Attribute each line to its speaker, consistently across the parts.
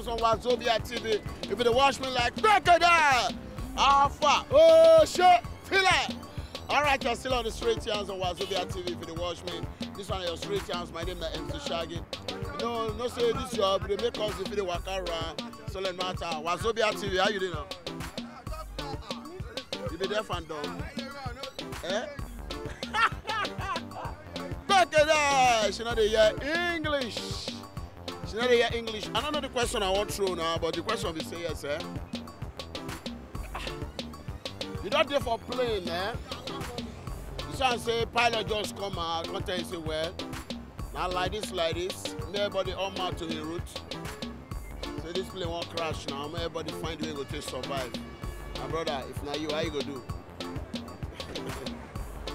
Speaker 1: channels on Wazobia TV. If you watch me like, break it down. Alpha. Oh, shit. Feel it. All right, you're still on the straight channels on Wazobia TV. If you watch me, this one is your straight channels. My name is MC Shaggy. No say this job. They make us if you walk around. So let matter. Wazobia TV. How you doing now? You be there, fan dog. Eh? Look at that! She not hear English. She not hear English. I don't know the question I want to throw now, but the question will say yes, eh? You not there for playing, eh? You can't say pilot just come out, come tell you say well. Now like this, everybody all mad to the route. So this plane won't crash now. Everybody find a way to survive. My brother, if not you, how you gonna do?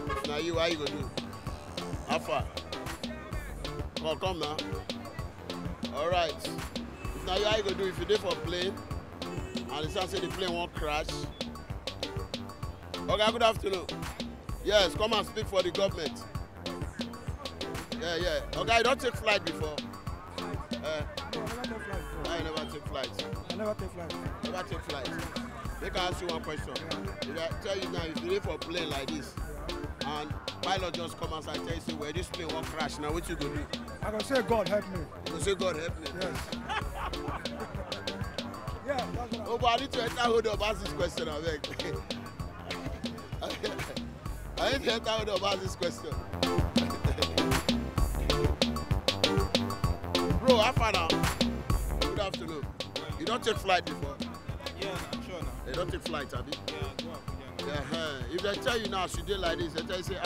Speaker 1: If not you, how you gonna do? How far? Come now. All right. If not you, how you gonna do? If you did for a plane, and the say the plane won't crash. Okay, good afternoon. Yes, come and speak for the government. Yeah. Okay, you don't take flight before. I never take flight. Never take flight. Make I ask you one question. If I tell you now, if you live for a plane like this, and pilot just come outside and tell you, where this plane won't crash, now what you gonna do?
Speaker 2: I can say, God help me.
Speaker 1: You gonna say, God help me?
Speaker 2: Yes. Yeah, that's what
Speaker 1: oh, but I need to enter hold up, ask this question, I beg. I need to enter hold up, ask this question. Bro, how far now? Good afternoon. You don't take flight before?
Speaker 3: Yeah, I'm sure now.
Speaker 1: They don't take flight, have you?
Speaker 3: Yeah, go up again.
Speaker 1: Yeah. If they tell you now, as you did like this, they tell you, say,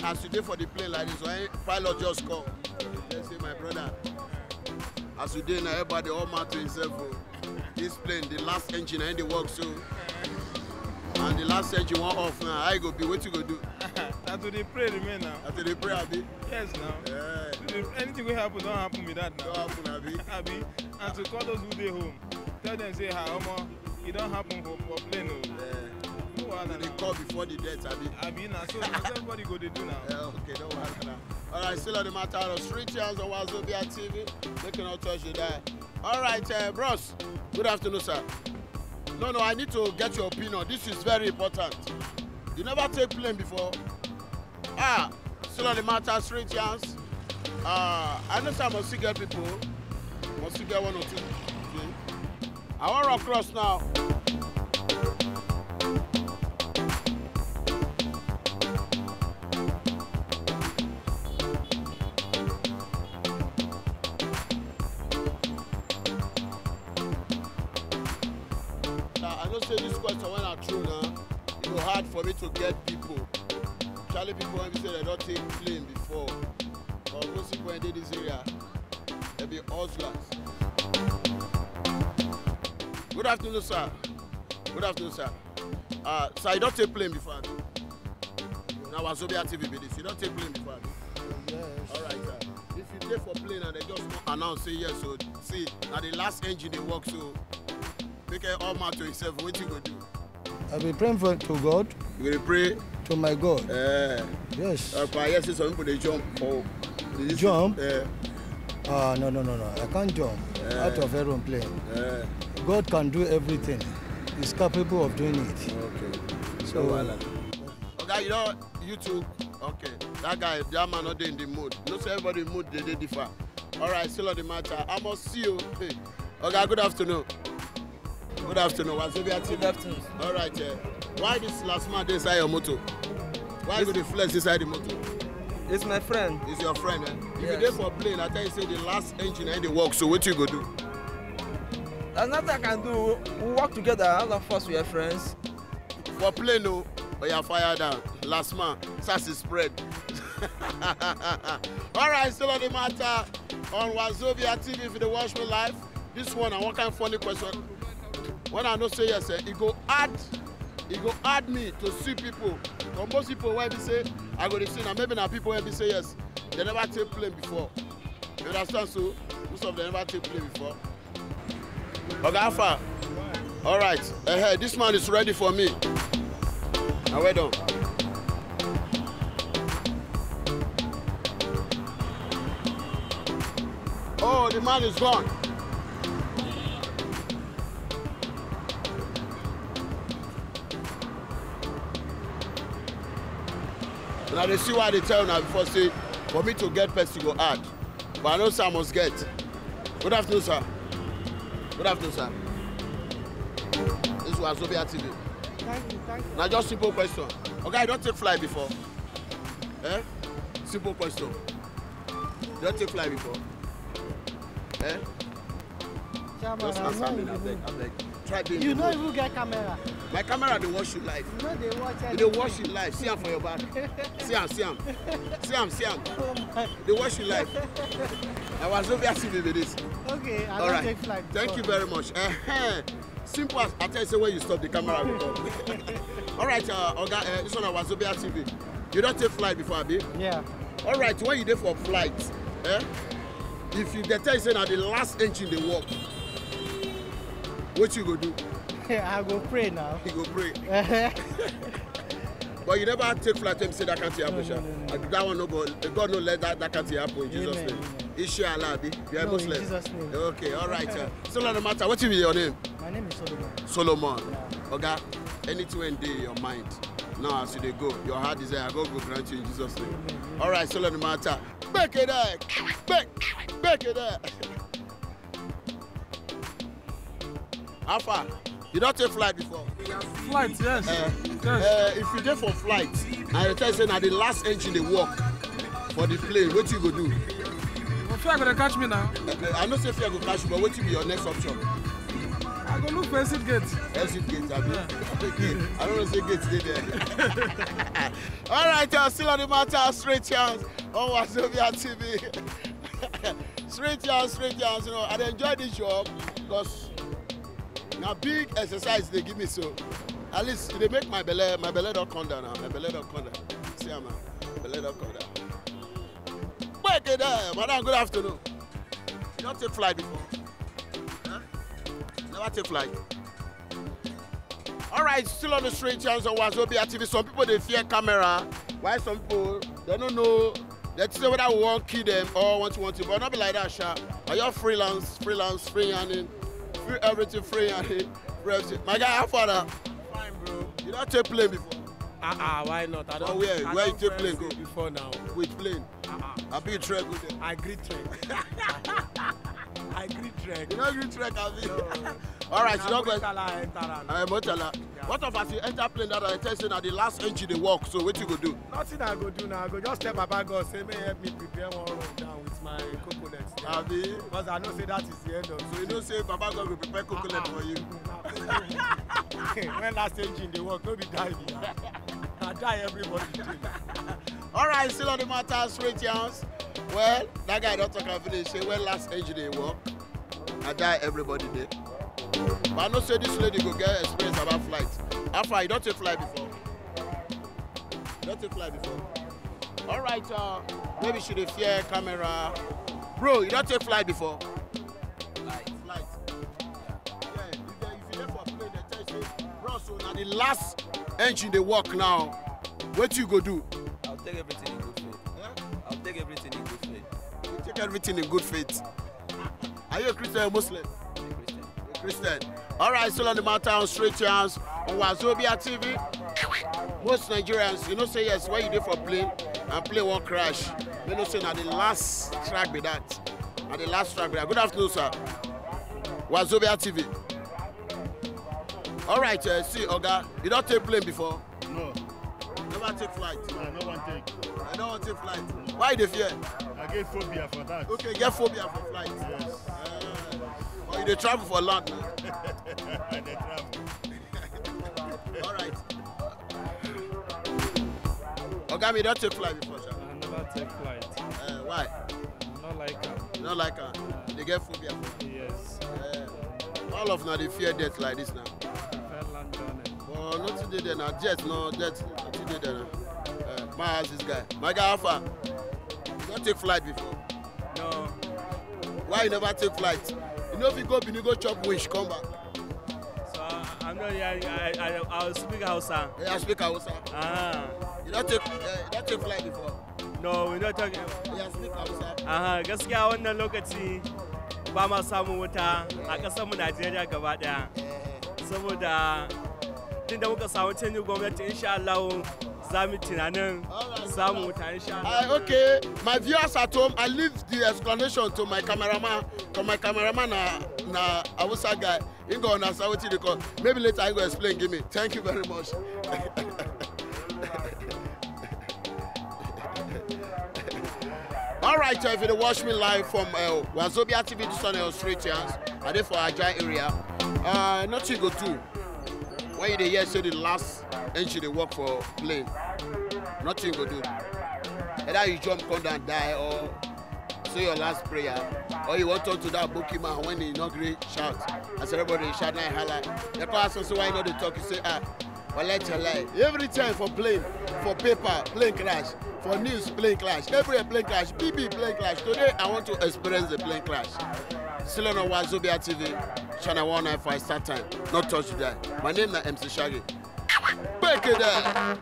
Speaker 1: as you did for the plane like this, when pilot just come, they say, my brother, as you did now, everybody all mad to himself. This plane, the last engine, and the work so. And the last engine went off now. How you go be? What you go do?
Speaker 3: After they pray, remain now.
Speaker 1: After they pray, Abi?
Speaker 3: Yes, now.
Speaker 1: Yeah.
Speaker 3: If anything will happen, don't happen with that now.
Speaker 1: Don't happen, Abi?
Speaker 3: Abi, and to call those who they home, tell them, say, hi, Omo, it don't happen for plane. No.
Speaker 1: So they call before the death, Abi?
Speaker 3: Abi, now, so everybody go to do now.
Speaker 1: Yeah, okay, don't worry now. All right, still on the matter of street channels on Wazobia TV. They cannot touch you there. All right, bros. Good afternoon, sir. No, I need to get your opinion. This is very important. You never take plane before? Still on the matter, straight chance. I know some must get people. Must get one or two. Okay. I want to run across now. I don't say this question when I throw now. It's hard for me to get people. Charlie people when we say they don't take plane before. Or most people in this area, they be hustlers. Good afternoon, sir. Good afternoon, sir. Sir, you don't take plane before. Now Wazobia TV be this. You don't take plane before.
Speaker 2: Yes.
Speaker 1: All right, sir. If you take for plane and they just announce say yes, so see now the last engine they work so. Make it all matter to yourself. What you gonna do?
Speaker 2: I'll be praying to God.
Speaker 1: You gonna pray
Speaker 2: to my God.
Speaker 1: Yes.
Speaker 2: Yes.
Speaker 1: But yes, some people they jump. Oh, they
Speaker 2: Jump?
Speaker 1: No.
Speaker 2: I can't jump out of aeroplane. God can do everything. He's capable of doing it.
Speaker 1: Okay.
Speaker 2: So,
Speaker 1: okay, you know, YouTube. Okay, that man not in the mood. No, say everybody mood they differ. All right, still on the matter. I must see you. Hey. Okay, good afternoon. Good afternoon. Wazobia TV.
Speaker 4: Good afternoon.
Speaker 1: All right, why this last man inside your motor? Why you go to flex inside the motor?
Speaker 4: It's my friend.
Speaker 1: It's your friend, eh? If
Speaker 4: Yes.
Speaker 1: you there for plane, I tell you say the last engine and the work, so what you go do?
Speaker 4: There's nothing I can do. We work together. All of us, we are friends.
Speaker 1: For plane, no, but you fire down. Last man, sass is spread. All right, still on the matter on Wazobia TV if you watch me live. This one, I want kind of funny question. When I don't say yes, it go add me to see people. For most people when they say I go to see now, maybe now people when they say yes, they never take plane before. You understand? So most of them never take plane before. Okay, Alpha. All right. This man is ready for me. Now well done. Oh, the man is gone. Now they see why they tell now before say, for me to get person go add. But I know sir must get. Good afternoon, sir. Good afternoon, sir. This was Wazobia TV.
Speaker 5: Thank you.
Speaker 1: Now just simple question. Okay, I don't take fly before. Eh? Simple question. You don't take fly before. Eh?
Speaker 5: Chairman,
Speaker 1: Just
Speaker 5: I'm
Speaker 1: answer
Speaker 5: not
Speaker 1: me,
Speaker 5: in the
Speaker 1: I beg.
Speaker 5: mood.
Speaker 1: Try being
Speaker 5: You
Speaker 1: in the
Speaker 5: know
Speaker 1: mood.
Speaker 5: if you get camera.
Speaker 1: My camera they watch you live.
Speaker 5: You know they watch
Speaker 1: They
Speaker 5: anything.
Speaker 1: watch you live. See am for your back. See am.
Speaker 5: Oh my.
Speaker 1: They watch you live. I was over TV with this.
Speaker 5: Okay, I
Speaker 1: All
Speaker 5: don't
Speaker 1: right.
Speaker 5: take flight.
Speaker 1: Thank you very much. Simple as I tell you, say when you stop the camera will come. All right, Oga, this one was Wazobia TV. You don't take flight before, Abi?
Speaker 5: Yeah.
Speaker 1: All right, when you there for flight, if you get tell you say now the last engine they work, what you go do?
Speaker 5: I go pray now.
Speaker 1: You go pray. But you never take flight and say that can't happen.
Speaker 5: No.
Speaker 1: That one no go. God no let that can't happen in Jesus'
Speaker 5: Amen,
Speaker 1: name.
Speaker 5: amen.
Speaker 1: Inshallah, you are
Speaker 5: No, in
Speaker 1: Muslim.
Speaker 5: Jesus' name.
Speaker 1: Okay, all right. So no matter what is your name?
Speaker 5: My name is Solomon.
Speaker 1: Solomon.
Speaker 5: Yeah.
Speaker 1: Oga, anything in your mind. Now as you dey go, your heart desire, God go grant you in Jesus' name.
Speaker 5: Amen.
Speaker 1: All right, so no matter. Back it there. Back it there. How far? You don't take flight before?
Speaker 6: Flight, yes.
Speaker 1: If you dey for flight, and you tell you say na the last engine dey work for the plane, what you go do?
Speaker 6: Well, fear gonna catch me now.
Speaker 1: I know say fear go catch you, but what will be your next option?
Speaker 6: I go look for exit gate.
Speaker 1: Exit gate, abi? Okay. I don't know say gate dey there. All right, still on the matter, straight chance on Wazobia TV. Straight chance. You know, I dey enjoy this job because na big exercise they give me, so at least they make my belly don't come down now. My belly don't come down. See am, man. Belly don't come down. Wait there, madam. Good afternoon. You don't take flight before? Huh? Never take flight. All right, still on the straight chance on Wazobia TV. Some people they fear camera, while some people they don't know. They say whether we want to kill them or want to, but not be like that, Sha. Are you freelance, free handling, free everything, free handling, free everything. My guy, how far now?
Speaker 7: Fine, bro.
Speaker 1: You don't take plane before?
Speaker 7: Why not? I don't.
Speaker 1: Oh, where?
Speaker 7: I
Speaker 1: Where
Speaker 7: don't
Speaker 1: you take
Speaker 7: friends
Speaker 1: plane go?
Speaker 7: Before now.
Speaker 1: With plane? I be trek with them.
Speaker 7: I agree trek. I agree trek.
Speaker 1: You don't agree trek, I be. All right, you don't go.
Speaker 7: Motala.
Speaker 1: What if as you enter plane that I tell you now the last engine they work, so what you go do?
Speaker 7: Nothing I go do now. I go just tell Baba God say may help me prepare one room down with my coconuts.
Speaker 1: I be.
Speaker 7: Because I know say that is the end of
Speaker 1: So you don't say Baba God will prepare coconut for you.
Speaker 7: When last engine they work, no be die me. I die everybody.
Speaker 1: All right, still on the matter, straight chance. Well, that guy don't talk about finish. Say when last engine they work, I die everybody there. But I know say this lady go get experience about flight. How far? You don't take flight before? You don't take flight before? All right, maybe should they fear camera? Bro, you don't take flight before? Flight. Yeah, if you there for a plane, they tell you, bro, so now the last engine they work now, what you go do?
Speaker 4: I'll take everything in good faith.
Speaker 1: Yeah?
Speaker 4: I'll take everything in good faith.
Speaker 1: You take everything in good faith. Are you a Christian or Muslim?
Speaker 4: I'm a Christian.
Speaker 1: You're a Christian. All right, still on the matter on straight chance on Wazobia TV. Most Nigerians, you know, say yes, when you do for plane and plane won't crash. You know, say now the last track be that. And the last track be that. Good afternoon, sir. Wazobia TV. All right, see, Oga, you don't take plane before?
Speaker 8: No,
Speaker 1: Never take flight.
Speaker 8: I no one take.
Speaker 1: I don't want to take flight. Why the fear?
Speaker 8: I get phobia for that.
Speaker 1: Okay, get phobia for flight.
Speaker 8: Yes.
Speaker 1: Or you dey travel for land now.
Speaker 8: I dey travel.
Speaker 1: All right. Oga, me don't take flight before, sir.
Speaker 6: I never take flight.
Speaker 1: Why?
Speaker 6: I not like her.
Speaker 1: You don't like her? They get phobia for
Speaker 6: Yes.
Speaker 1: all of now they fear death like this now.
Speaker 6: Fair land journey.
Speaker 1: But nothing dey there now. Jet, no jet. Nothing dey there now. My house this guy. My guy, how far? You don't take flight before.
Speaker 7: No.
Speaker 1: Why you never take flight? You know if you go Benin, you go chop wish, come back.
Speaker 7: So I'm not here. I'll speak Hausa.
Speaker 1: Yeah, I speak Hausa. You don't take flight before.
Speaker 7: No, we're not talking.
Speaker 1: Yeah, speak Hausa.
Speaker 7: Gaskiya wannan lokaci ba ma samun wuta a ƙasar mu Najeriya gaba ɗaya. Saboda tunda muka samu canjin gwamnati insha Allah za mu tunanin samu wuta insha Allah.
Speaker 1: Okay, my viewers at home, I leave the explanation to my cameraman. To my cameraman na Awusa guy. He go understand what they call. Maybe later I go explain. Give me. Thank you very much. All right, if you watch me live from Wazobia TV this on Street Chance, I did for Ajay area. Nothing go do. When you hear say the last entry they work for plane, nothing go do. Either you jump, come down, die, or say your last prayer, or you want to talk to that bookkeeper when he inaugurate shout. As everybody shout now holla. The person say why you know they talk, you say well let's lie. Every time for plane, for paper, plane crash. For news, plane crash. Every plane crash. BB plane crash. Today, I want to experience the plane crash. Still on Wazobia TV, channel 195 start time. Not touch that. My name is MC Shaggy. Break it down.